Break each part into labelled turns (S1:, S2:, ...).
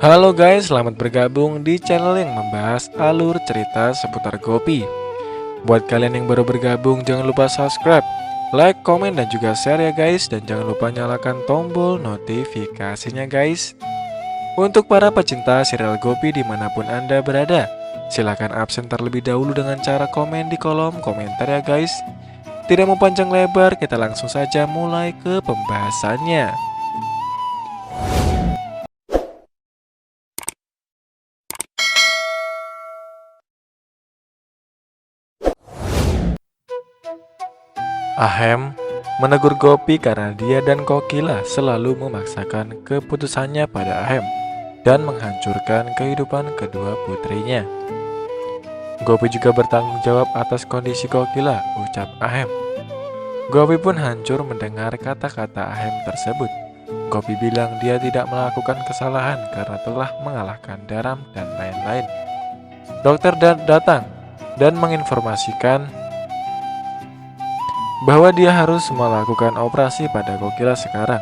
S1: Halo guys, selamat bergabung di channel yang membahas alur cerita seputar Gopi. Buat kalian yang baru bergabung, jangan lupa subscribe, like, komen, dan juga share ya guys. Dan jangan lupa nyalakan tombol notifikasinya guys. Untuk para pecinta serial Gopi dimanapun Anda berada, silahkan absen terlebih dahulu dengan cara komen di kolom komentar ya guys. Tidak mau panjang lebar, kita langsung saja mulai ke pembahasannya. Ahem menegur Gopi karena dia dan Kokila selalu memaksakan keputusannya pada Ahem dan menghancurkan kehidupan kedua putrinya. Gopi juga bertanggung jawab atas kondisi Kokila, ucap Ahem. Gopi pun hancur mendengar kata-kata Ahem tersebut. Gopi bilang dia tidak melakukan kesalahan karena telah mengalahkan Daram dan lain-lain. Dokter datang dan menginformasikan bahwa dia harus melakukan operasi pada Kokila sekarang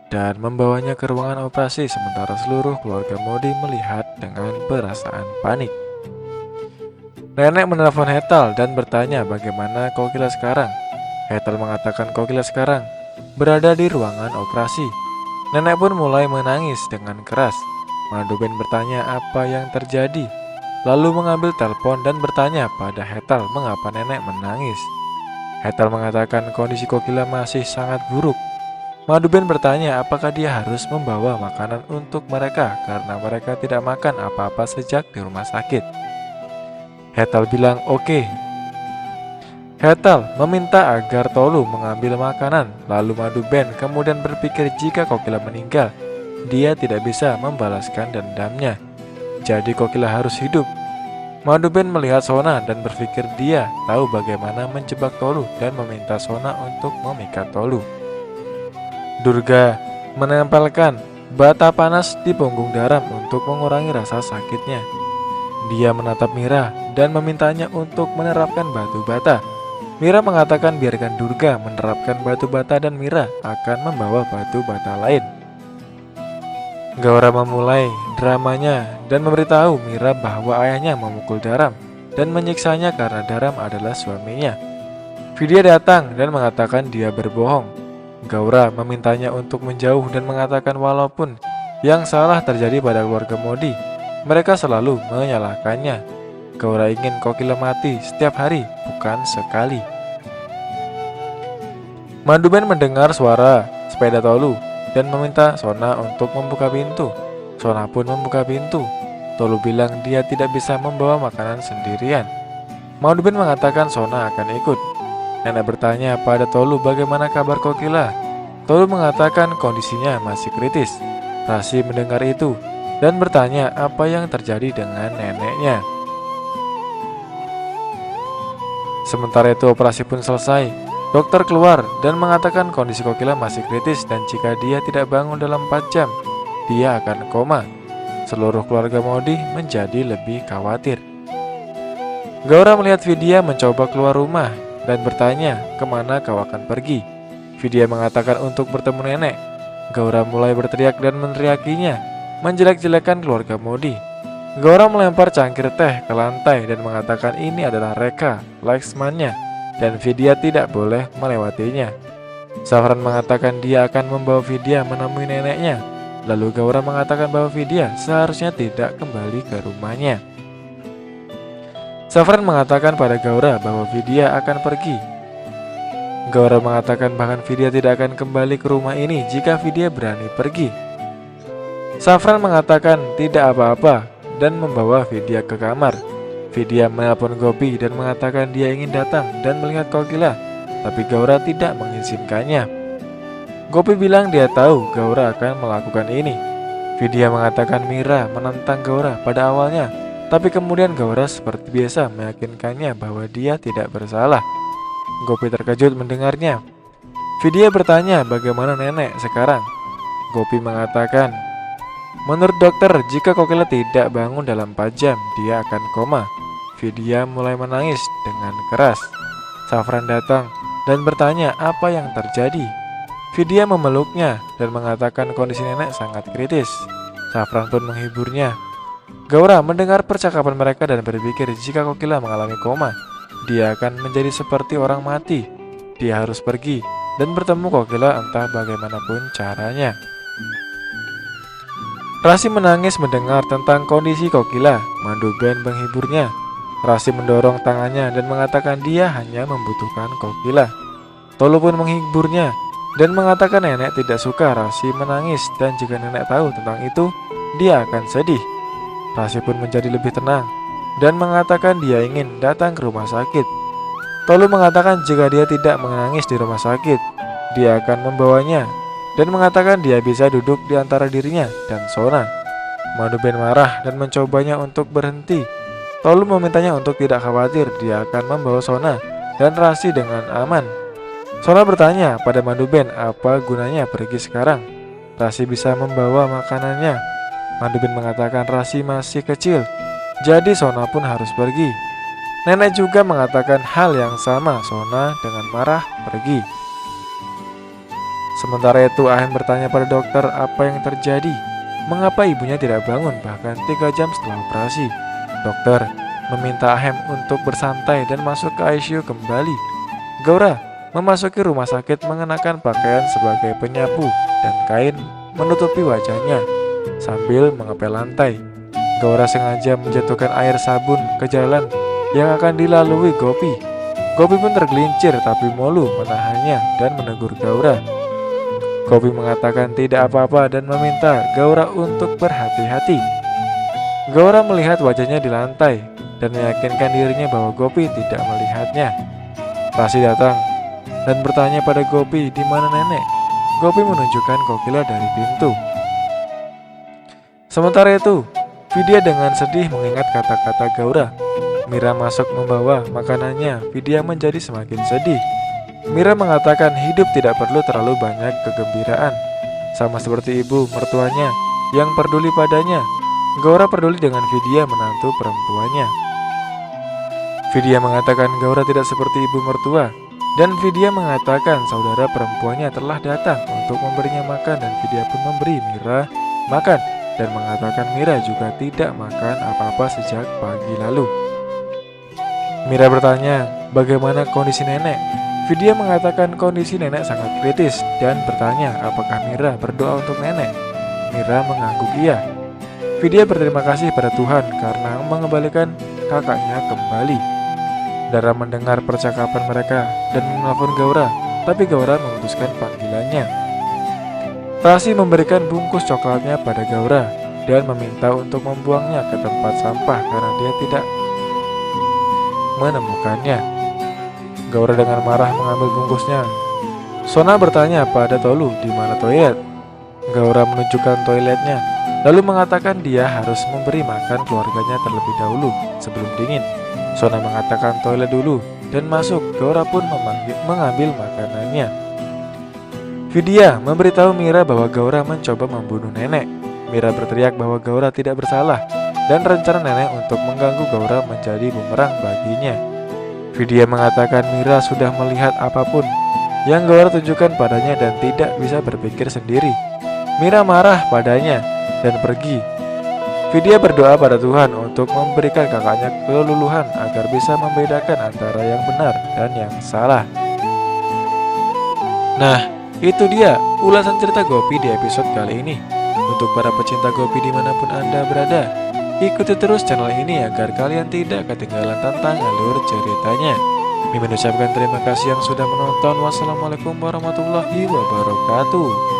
S1: dan membawanya ke ruangan operasi sementara seluruh keluarga Modi melihat dengan perasaan panik. Nenek menelpon Hetal dan bertanya bagaimana Kokila sekarang. Hetal mengatakan Kokila sekarang berada di ruangan operasi. Nenek pun mulai menangis dengan keras. Maduben bertanya apa yang terjadi, lalu mengambil telepon dan bertanya pada Hetal mengapa nenek menangis. Hetal mengatakan kondisi Kokila masih sangat buruk. Maduben bertanya apakah dia harus membawa makanan untuk mereka karena mereka tidak makan apa-apa sejak di rumah sakit. Hetal bilang oke. Hetal meminta agar Tolu mengambil makanan, lalu Maduben kemudian berpikir jika Kokila meninggal, dia tidak bisa membalaskan dendamnya. Jadi Kokila harus hidup. Maduben melihat Sona dan berpikir dia tahu bagaimana menjebak Tolu dan meminta Sona untuk memikat Tolu. Durga menempelkan bata panas di punggung Daram untuk mengurangi rasa sakitnya. Dia menatap Mira dan memintanya untuk menerapkan batu bata. Mira mengatakan biarkan Durga menerapkan batu bata dan Mira akan membawa batu bata lain. Gaura memulai dramanya dan memberitahu Mira bahwa ayahnya memukul Daram dan menyiksanya karena Daram adalah suaminya. Vidya datang dan mengatakan dia berbohong. Gaura memintanya untuk menjauh dan mengatakan walaupun yang salah terjadi pada keluarga Modi, mereka selalu menyalahkannya. Gaura ingin Kokila mati setiap hari, bukan sekali. Maduben mendengar suara sepeda Tolu dan meminta Sona untuk membuka pintu. Sona pun membuka pintu. Tolu bilang dia tidak bisa membawa makanan sendirian. Maduben mengatakan Sona akan ikut. Nenek bertanya pada Tolu bagaimana kabar Kokila. Tolu mengatakan kondisinya masih kritis. Rasi mendengar itu dan bertanya apa yang terjadi dengan neneknya. Sementara itu operasi pun selesai. Dokter keluar dan mengatakan kondisi Kokila masih kritis dan jika dia tidak bangun dalam 4 jam, dia akan koma. Seluruh keluarga Modi menjadi lebih khawatir. Gaura melihat Vidya mencoba keluar rumah dan bertanya kemana kau akan pergi. Vidya mengatakan untuk bertemu nenek. Gaura mulai berteriak dan meneriakinya, menjelek-jelekan keluarga Modi. Gaura melempar cangkir teh ke lantai dan mengatakan ini adalah Reka, Laksmannya, dan Vidya tidak boleh melewatinya. Safran mengatakan dia akan membawa Vidya menemui neneknya. Lalu Gaura mengatakan bahwa Vidya seharusnya tidak kembali ke rumahnya. Safran mengatakan pada Gaura bahwa Vidya akan pergi. Gaura mengatakan bahkan Vidya tidak akan kembali ke rumah ini jika Vidya berani pergi. Safran mengatakan tidak apa-apa dan membawa Vidya ke kamar. Vidya menelpon Gopi dan mengatakan dia ingin datang dan melihat Kokila, tapi Gaura tidak mengizinkannya. Gopi bilang dia tahu Gaura akan melakukan ini. Vidya mengatakan Mira menentang Gaura pada awalnya, tapi kemudian Gaura seperti biasa meyakinkannya bahwa dia tidak bersalah. Gopi terkejut mendengarnya. Vidya bertanya bagaimana nenek sekarang. Gopi mengatakan, menurut dokter jika Kokila tidak bangun dalam 4 jam, dia akan koma. Vidya mulai menangis dengan keras. Safran datang dan bertanya apa yang terjadi. Vidya memeluknya dan mengatakan kondisi nenek sangat kritis. Safran pun menghiburnya. Gaura mendengar percakapan mereka dan berpikir jika Kokila mengalami koma, dia akan menjadi seperti orang mati. Dia harus pergi dan bertemu Kokila entah bagaimanapun caranya. Rasi menangis mendengar tentang kondisi Kokila. Manduben menghiburnya. Rasi mendorong tangannya dan mengatakan dia hanya membutuhkan Kokila. Tolu pun menghiburnya dan mengatakan nenek tidak suka Rasi menangis dan jika nenek tahu tentang itu, dia akan sedih. Rasi pun menjadi lebih tenang dan mengatakan dia ingin datang ke rumah sakit. Tolu mengatakan jika dia tidak menangis di rumah sakit, dia akan membawanya dan mengatakan dia bisa duduk di antara dirinya dan Sona. Manduben marah dan mencobanya untuk berhenti. Tolu memintanya untuk tidak khawatir, dia akan membawa Sona dan Rasi dengan aman. Sona bertanya pada Manduben apa gunanya pergi sekarang. Rasi bisa membawa makanannya. Manduben mengatakan Rasi masih kecil, jadi Sona pun harus pergi. Nenek juga mengatakan hal yang sama. Sona dengan marah pergi. Sementara itu Ahem bertanya pada dokter apa yang terjadi. Mengapa ibunya tidak bangun bahkan 3 jam setelah operasi. Dokter meminta Ahem untuk bersantai dan masuk ke ICU kembali. Gaura memasuki rumah sakit mengenakan pakaian sebagai penyapu dan kain menutupi wajahnya sambil mengepel lantai. Gaura sengaja menjatuhkan air sabun ke jalan yang akan dilalui Gopi. Gopi pun tergelincir tapi Molu menahannya dan menegur Gaura. Gopi mengatakan tidak apa-apa dan meminta Gaura untuk berhati-hati. Gaura melihat wajahnya di lantai dan meyakinkan dirinya bahwa Gopi tidak melihatnya. Rasi datang dan bertanya pada Gopi di mana nenek. Gopi menunjukkan Kokila dari pintu. Sementara itu, Vidya dengan sedih mengingat kata-kata Gaura. Mira masuk membawa makanannya. Vidya menjadi semakin sedih. Mira mengatakan hidup tidak perlu terlalu banyak kegembiraan. Sama seperti ibu mertuanya yang peduli padanya, Gaura peduli dengan Vidya menantu perempuannya. Vidya mengatakan Gaura tidak seperti ibu mertua. Dan Vidya mengatakan saudara perempuannya telah datang untuk memberinya makan dan Vidya pun memberi Mira makan dan mengatakan Mira juga tidak makan apa-apa sejak pagi lalu. Mira bertanya bagaimana kondisi nenek. Vidya mengatakan kondisi nenek sangat kritis dan bertanya apakah Mira berdoa untuk nenek. Mira mengangguk iya. Vidya berterima kasih pada Tuhan karena mengembalikan kakaknya kembali. Dara mendengar percakapan mereka dan menelpon Gaura, tapi Gaura memutuskan panggilannya. Rasi memberikan bungkus coklatnya pada Gaura dan meminta untuk membuangnya ke tempat sampah karena dia tidak menemukannya. Gaura dengan marah mengambil bungkusnya. Sona bertanya pada Tolu di mana toilet. Gaura menunjukkan toiletnya, lalu mengatakan dia harus memberi makan keluarganya terlebih dahulu sebelum dingin. Sona mengatakan toilet dulu dan masuk. Gaura pun mengambil makanannya. Vidya memberitahu Mira bahwa Gaura mencoba membunuh nenek. Mira berteriak bahwa Gaura tidak bersalah dan rencana nenek untuk mengganggu Gaura menjadi bumerang baginya. Vidya mengatakan Mira sudah melihat apapun yang Gaura tunjukkan padanya dan tidak bisa berpikir sendiri. Mira marah padanya dan pergi. Vidya berdoa pada Tuhan untuk memberikan kakaknya keluluhan agar bisa membedakan antara yang benar dan yang salah. Nah, itu dia ulasan cerita Gopi di episode kali ini. Untuk para pecinta Gopi dimanapun Anda berada, ikuti terus channel ini agar kalian tidak ketinggalan tentang alur ceritanya. Mimin ucapkan terima kasih yang sudah menonton. Wassalamualaikum warahmatullahi wabarakatuh.